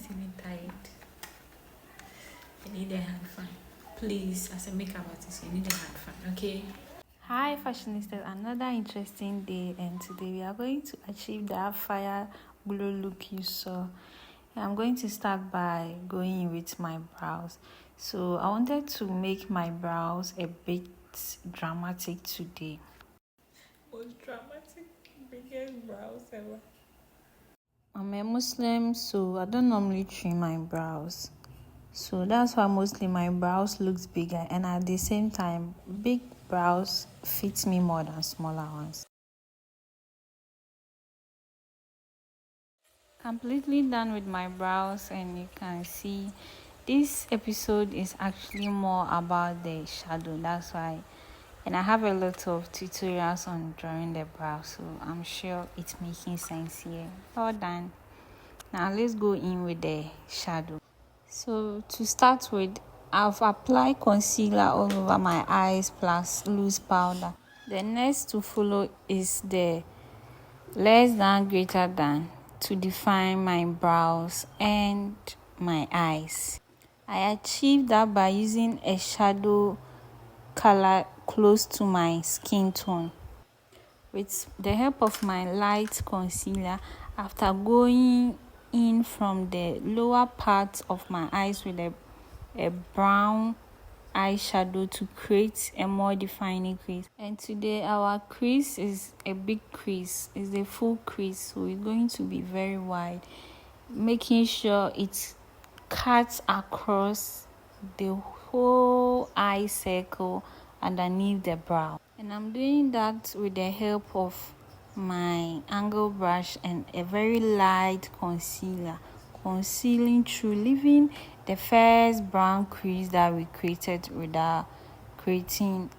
even tired. I need a hand fan. Please, as a makeup artist, you need a hand fan, okay? Hi fashionistas, another interesting day, and today we are going to achieve that fire glow look you saw. I'm going to start by going in with my brows. So I wanted to make my brows a bit dramatic today. Most dramatic, biggest brows ever. I'm a Muslim, so I don't normally trim my brows. So that's why mostly my brows looks bigger, and at the same time, big brows fit me more than smaller ones. Completely done with my brows, and you can see this episode is actually more about the shadow. That's why, and I have a lot of tutorials on drawing the brows, so I'm sure it's making sense here. All done. Now let's go in with the shadow. So to start with, I've applied concealer all over my eyes plus loose powder. The next to follow is the less than greater than to define my brows and my eyes. I achieved that by using a shadow color close to my skin tone. With the help of my light concealer, after going in from the lower part of my eyes with a brown eyeshadow to create a more defining crease. And today our crease is a big crease, it's a full crease, so it's going to be very wide, making sure it cuts across the whole eye circle underneath the brow. And I'm doing that with the help of my angle brush and a very light concealer, concealing through, leaving the first brown crease that we created without creating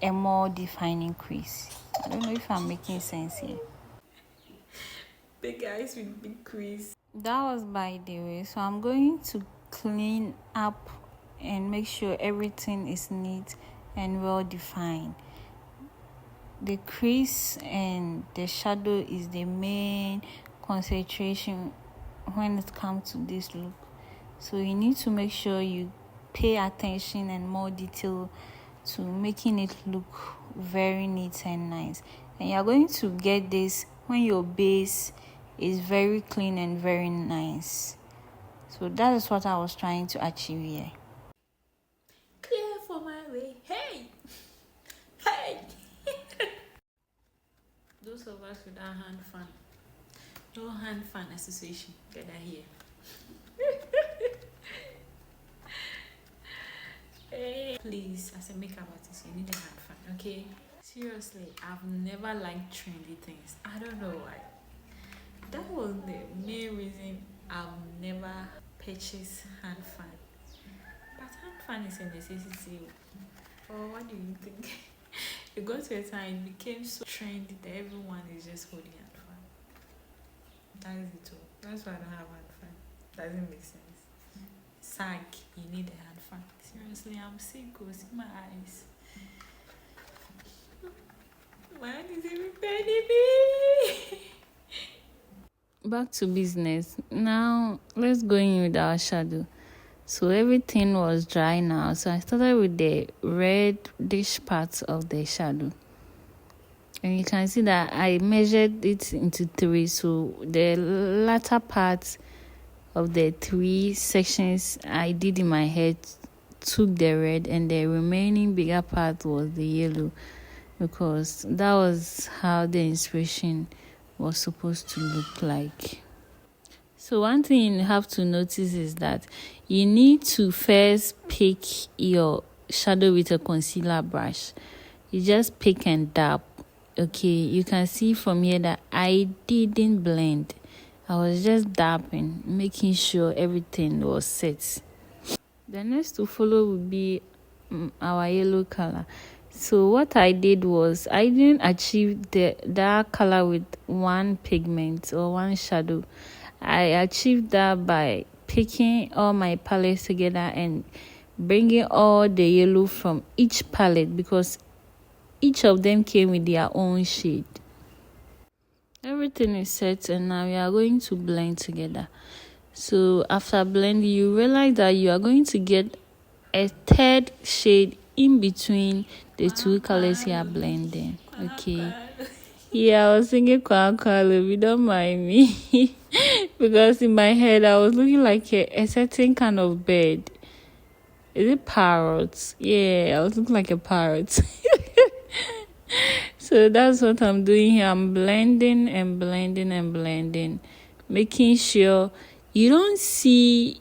a more defining crease. I don't know if I'm making sense here. Big eyes with big crease. That was by the way. So I'm going to clean up and make sure everything is neat and well defined. The crease and the shadow is the main concentration when it comes to this look. So you need to make sure you pay attention and more detail to making it look very neat and nice. And you're going to get this when your base is very clean and very nice. So that is what I was trying to achieve here. Clear for my way. Hey! Hey! Those of us without hand fan, no hand fan association, gather here. Hey. Please, as a makeup artist, you need a hand fan, okay? Seriously, I've never liked trendy things. I don't know why. That was the main reason I've never purchased hand fan. But hand fan is a necessity. Or what do you think? It got to a time it became so trendy that everyone is just holding hand fan. That is it all. That's why I don't have hand fan. Doesn't make sense. Sag, you need a hand fan. Seriously, I'm sick. Go see my eyes. My hand is even paining me. Back to business. Now let's go in with our shadow. So everything was dry now, so I started with the reddish parts of the shadow, and you can see that I measured it into 3, so the latter part of the 3 sections I did in my head took the red, and the remaining bigger part was the yellow, because that was how the inspiration was supposed to look like. So one thing you have to notice is that you need to first pick your shadow with a concealer brush. You just pick and dab. Okay, you can see from here that I didn't blend. I was just dabbing, making sure everything was set. The next to follow would be our yellow color. So what I did was I didn't achieve that color with one pigment or one shadow. I achieved that by picking all my palettes together and bringing all the yellow from each palette, because each of them came with their own shade. Everything is set, and now we are going to blend together. So after blending, you realize that you are going to get a third shade in between the two colors you are blending. Okay. Yeah, I was thinking Kwakwalo, don't mind me. Because in my head, I was looking like a certain kind of bird. Is it parrots? Yeah, I was looking like a parrot. So that's what I'm doing here. I'm blending and blending and blending, making sure you don't see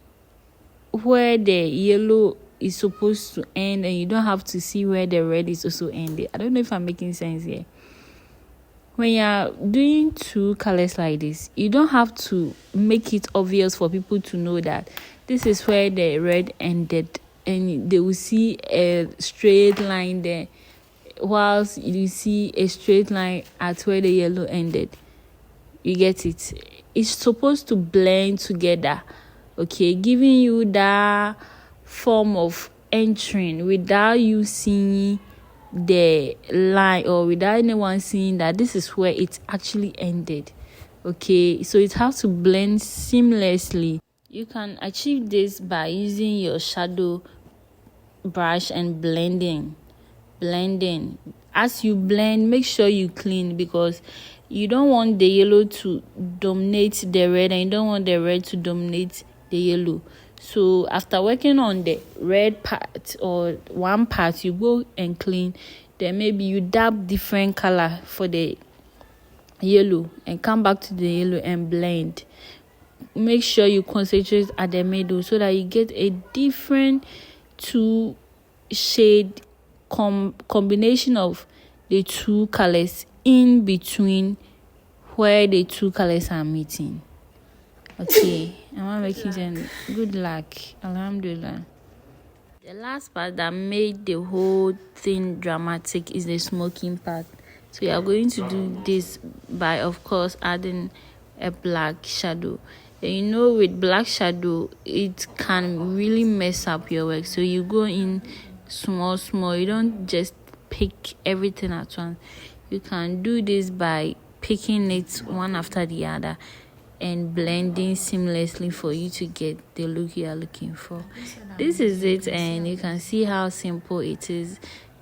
where the yellow is supposed to end, and you don't have to see where the red is also ending. I don't know if I'm making sense here. When you're doing two colors like this, you don't have to make it obvious for people to know that this is where the red ended, and they will see a straight line there, whilst you see a straight line at where the yellow ended. You get it? It's supposed to blend together, okay, giving you that form of entering without you seeing the line, or without anyone seeing that this is where it actually ended. Okay, so it has to blend seamlessly. You can achieve this by using your shadow brush and blending. As you blend, make sure you clean, because you don't want the yellow to dominate the red, and you don't want the red to dominate the yellow. So after working on the red part or one part, you go and clean. Then maybe you dab different color for the yellow and come back to the yellow and blend. Make sure you concentrate at the middle so that you get a different two shade combination of the two colors in between where the two colors are meeting. Okay, I'm making them. Good luck. Alhamdulillah. The last part that made the whole thing dramatic is the smoking part. So we are going to do this by, of course, adding a black shadow. And you know, with black shadow, it can really mess up your work. So you go in small. You don't just pick everything at once. You can do this by picking it one after the other and blending seamlessly for you to get the look you are looking for. This is it, and you can see how simple it is.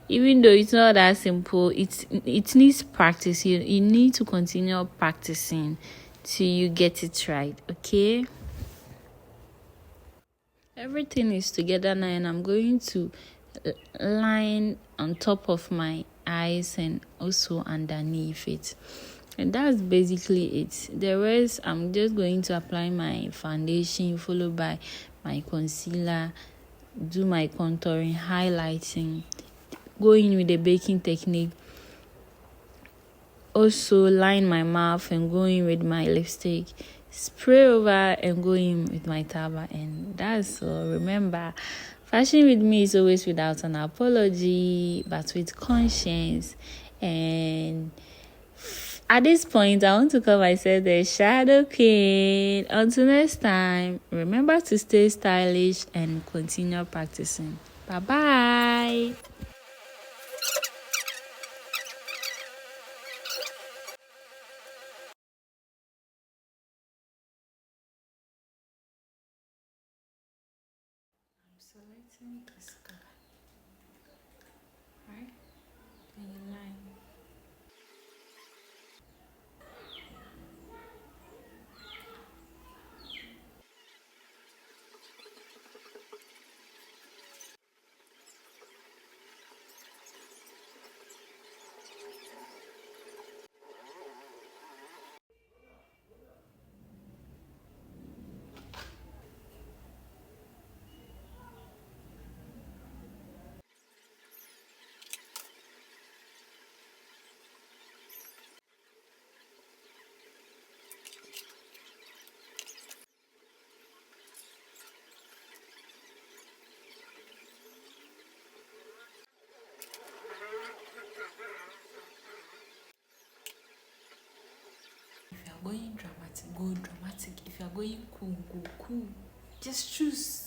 Even though it's not that simple, it needs practice. You need to continue practicing till you get it right. Okay, everything is together now, and I'm going to line on top of my eyes and also underneath it. And that's basically it. The rest, I'm just going to apply my foundation, followed by my concealer, do my contouring, highlighting, go in with the baking technique, also line my mouth and go in with my lipstick, spray over and go in with my taba, and that's all. Remember, fashion with me is always without an apology, but with conscience. And at this point, I want to call myself the Shadow Queen. Until next time, remember to stay stylish and continue practicing. Bye-bye. I'm selecting this color, right? And you line. If you are going dramatic, go dramatic. If you are going cool, go cool. Just choose.